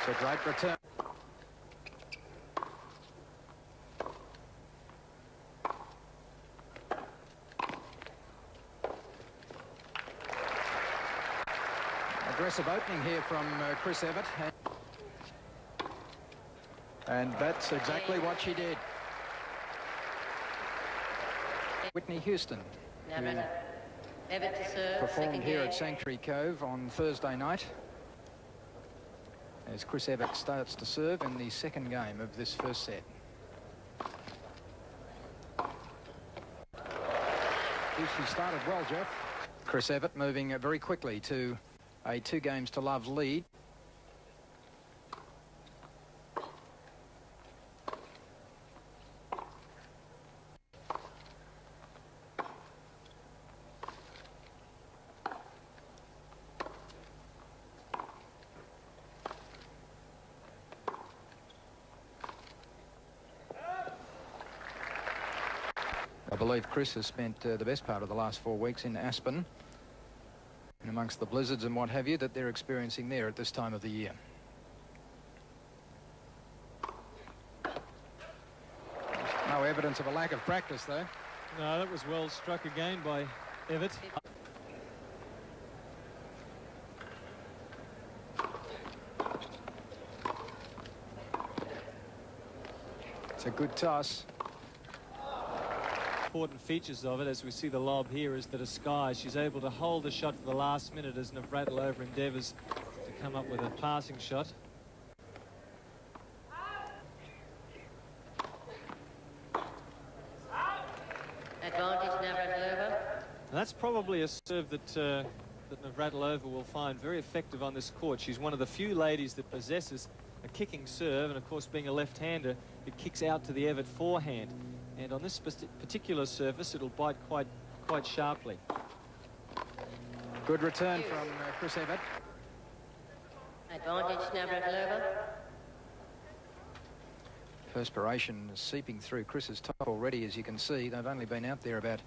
It's a great return. Aggressive opening here from Chris Evert. And that's exactly what she did. Whitney Houston, Evert to serve, performed here at Sanctuary Cove on Thursday night, as Chris Evert starts to serve in the second game of this first set. She started well, Jeff. Chris Evert moving very quickly to a 2-games-to-love lead. I believe Chris has spent the best part of the last 4 weeks in Aspen, and amongst the blizzards and what have you that they're experiencing there at this time of the year. No evidence of a lack of practice, though. No, that was well struck again by Evert. It's a good toss. Important features of it, as we see the lob here, is that Askai, she's able to hold the shot for the last minute as Navratilova endeavours to come up with a passing shot. Advantage Navratilova. And that's probably a serve that that Navratilova will find very effective on this court. She's one of the few ladies that possesses a kicking serve, and of course being a left-hander, it kicks out to the Evert forehand. And on this particular surface, it'll bite quite sharply. Good return from Chris Evert. Advantage Navratilova. Perspiration is seeping through Chris's top already, as you can see. They've only been out there about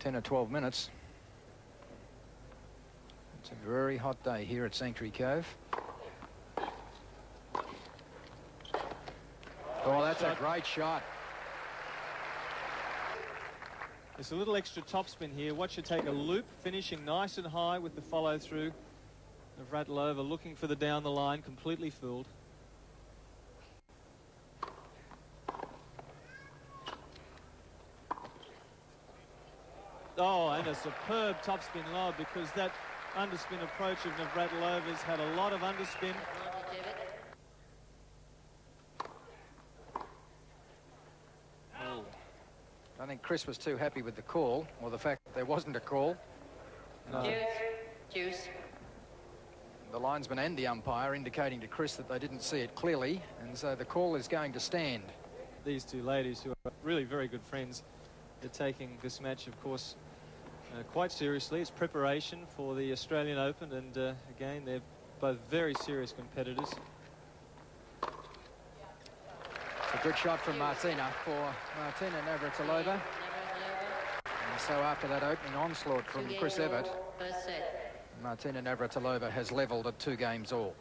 10 or 12 minutes. It's a very hot day here at Sanctuary Cove. Oh, that's a great shot. There's a little extra topspin here. Watch her take a loop, finishing nice and high with the follow-through. Navratilova looking for the down the line, completely fooled. Oh, and a superb topspin lob, because that underspin approach of Navratilova's had a lot of underspin. I think Chris was too happy with the call, or the fact that there wasn't a call. Juice. The linesman and the umpire indicating to Chris that they didn't see it clearly, and so the call is going to stand. These two ladies, who are really very good friends, they're taking this match, of course, quite seriously. It's preparation for the Australian Open, and again, they're both very serious competitors. A good shot from Martina for Martina Navratilova. And so after that opening onslaught from Chris Evert, Martina Navratilova has levelled at 2 games all.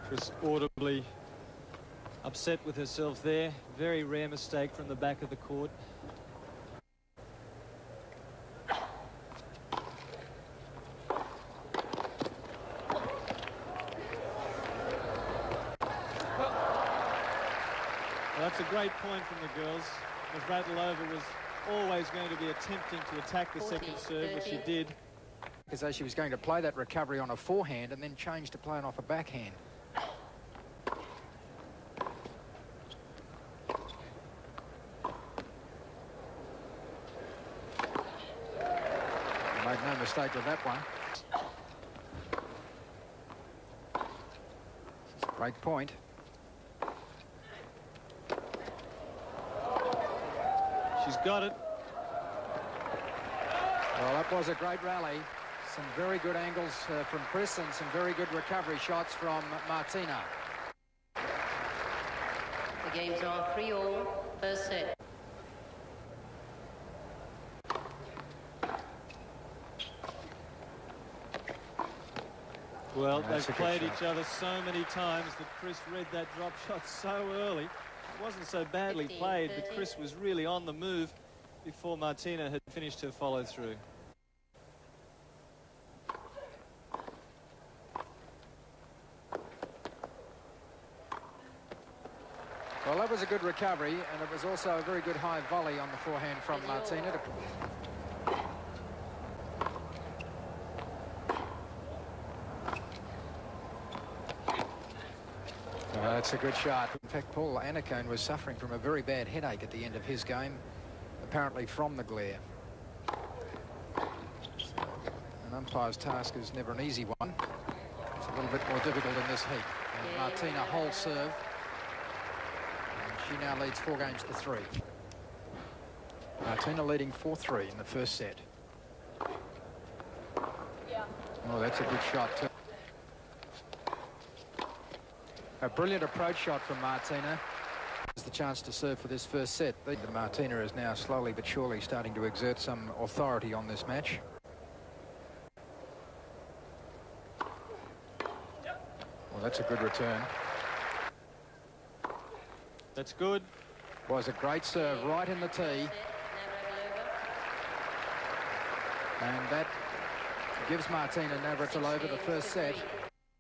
Chris audibly upset with herself there. Very rare mistake from the back of the court. Well, that's a great point from the girls. Navratilova was always going to be attempting to attack the second serve, which she did. As though she was going to play that recovery on a forehand and then change to playing off a backhand. Made no mistake with that one. Great point. She's got it. Well, that was a great rally. Some very good angles from Chris and some very good recovery shots from Martina. The games are 3-all, first set. Well, they've played each other so many times that Chris read that drop shot so early. It wasn't so badly 15, played, 30. but Chris was really on the move before Martina had finished her follow-through. Well, that was a good recovery, and it was also a very good high volley on the forehand from Martina. That's a good shot. In fact, Paul Annacone was suffering from a very bad headache at the end of his game, apparently from the glare. An umpire's task is never an easy one. It's a little bit more difficult in this heat. And Martina whole serve. And she now leads 4-3. Martina leading 4-3 in the first set. Oh, that's a good shot too. A brilliant approach shot from Martina. It's the chance to serve for this first set. Martina is now slowly but surely starting to exert some authority on this match. Well, that's a good return. That's good. Was a great serve right in the tee. And that gives Martina Navratilova the first set.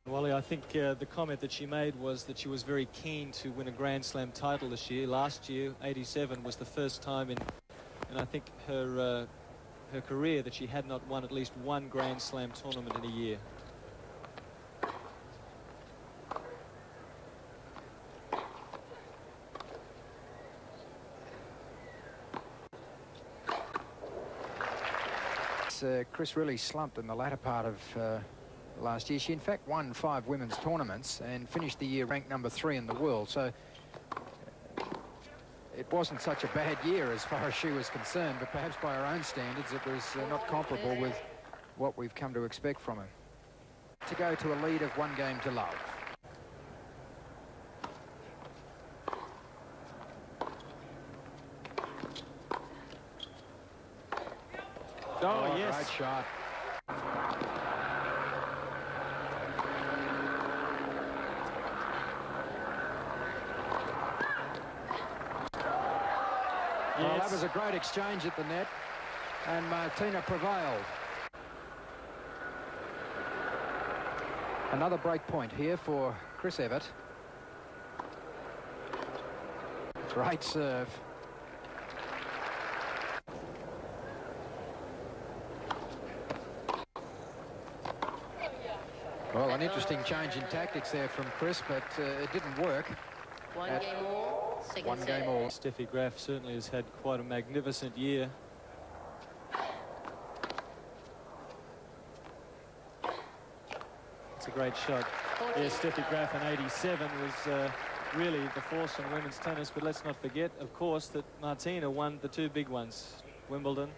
Wally, I think the comment that she made was that she was very keen to win a Grand Slam title this year. Last year, 87, was the first time in I think her career that she had not won at least one Grand Slam tournament in a year. Chris really slumped in the latter part of last year. She in fact won 5 women's tournaments and finished the year ranked number 3 in the world, so it wasn't such a bad year as far as she was concerned, but perhaps by her own standards it was not comparable with what we've come to expect from her. To go to a lead of 1-0. Oh, yes. Great shot. Well, that was a great exchange at the net, and Martina prevailed. Another break point here for Chris Evert. Great serve. Well, an interesting change in tactics there from Chris, but it didn't work. 1 game all, second set. 1 game all. Steffi Graf certainly has had quite a magnificent year. It's a great shot. Yes, Steffi Graf in 87 was really the force in women's tennis, but let's not forget, of course, that Martina won the 2 big ones, Wimbledon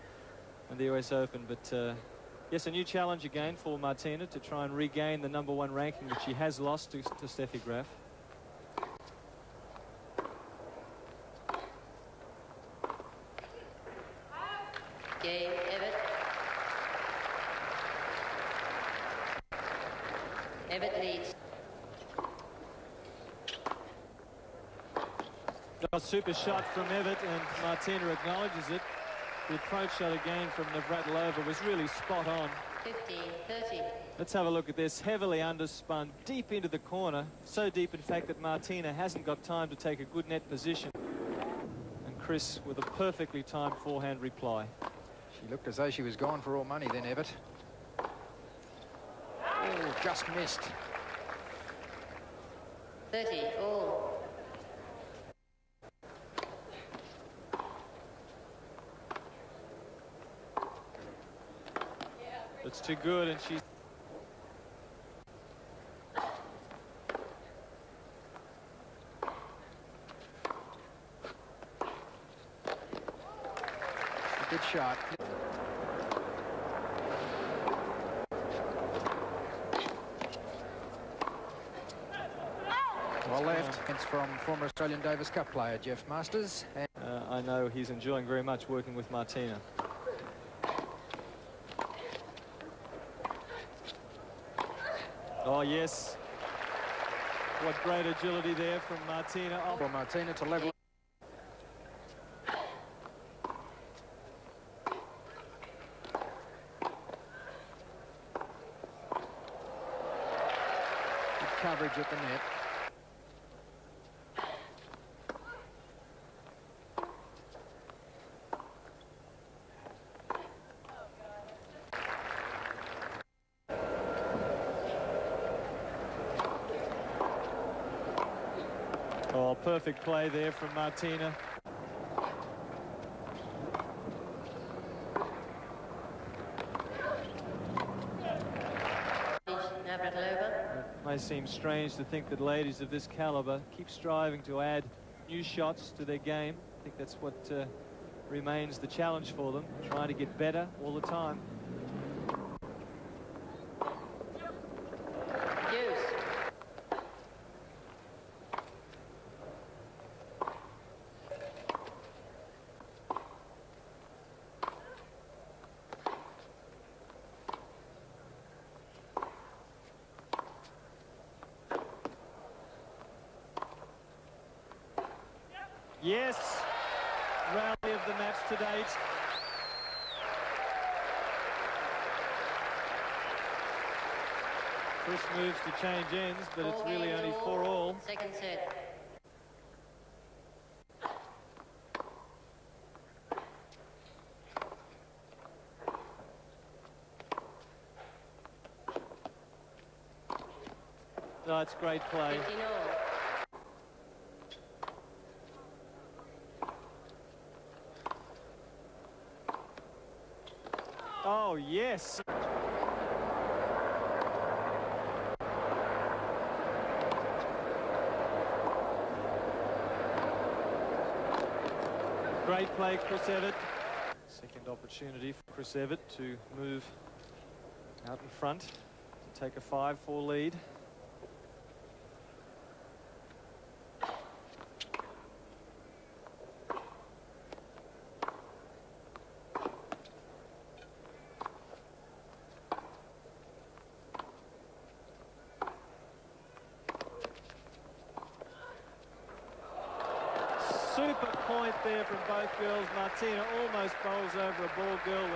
and the US Open. But yes, a new challenge again for Martina to try and regain the #1 ranking that she has lost to Steffi Graf. Game, Evert. Evert leads. A super shot from Evert, and Martina acknowledges it. The approach shot again from Navratilova was really spot on. 15-30. Let's have a look at this. Heavily underspun, deep into the corner. So deep, in fact, that Martina hasn't got time to take a good net position. And Chris with a perfectly timed forehand reply. She looked as though she was gone for all money then, Evert. Oh, just missed. 30 all. It's too good, and she's... Good shot. It's from former Australian Davis Cup player Jeff Masters. And I know he's enjoying very much working with Martina. Oh, yes. What great agility there from Martina. Oh. For Martina to level. Good coverage at the net. Oh, perfect play there from Martina. Navratilova. It may seem strange to think that ladies of this caliber keep striving to add new shots to their game. I think that's what remains the challenge for them, trying to get better all the time. Yes, rally of the match to date. Chris moves to change ends, but it's really only 4-all. Second set. No, it's great play. 15-all. Oh, yes. Great play, Chris Evert. Second opportunity for Chris Evert to move out in front to take a 5-4 lead. Super point there from both girls. Martina almost bowls over a ball girl.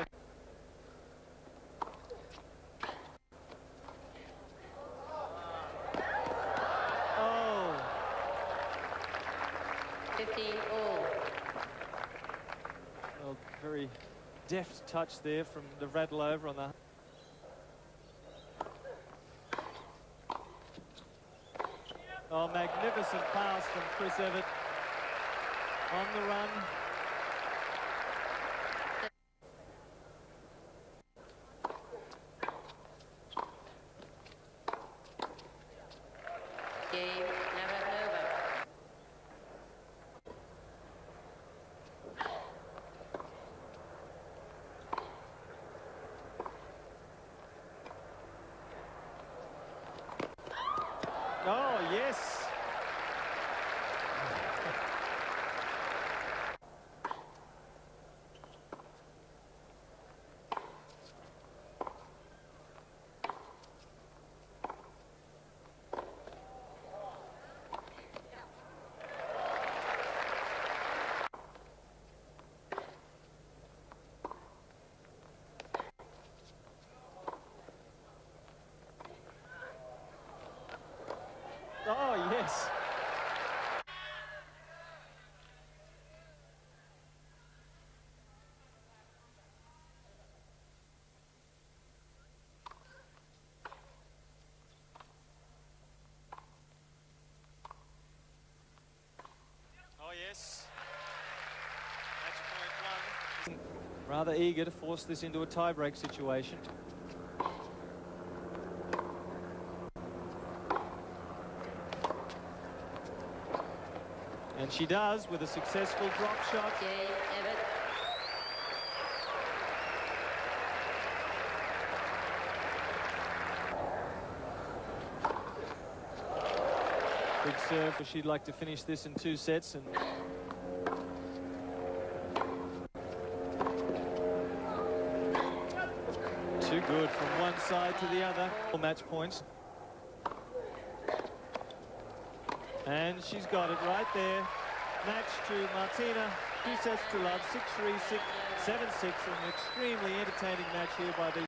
Oh. 15-all. Well, very deft touch there from Navratilova on the... Oh, magnificent pass from Chris Evert. On the run. Game, Navratilova. Oh, yes. Oh, yes. Oh, yes. Match point 1. Rather eager to force this into a tie-break situation. And she does with a successful drop shot. Game, Evert. big serve. She'd like to finish this in 2 sets. And too good from one side to the other. Match points. And she's got it right there. Match to Martina. 2 sets to love. 6-3, 7-6. An extremely entertaining match here by these.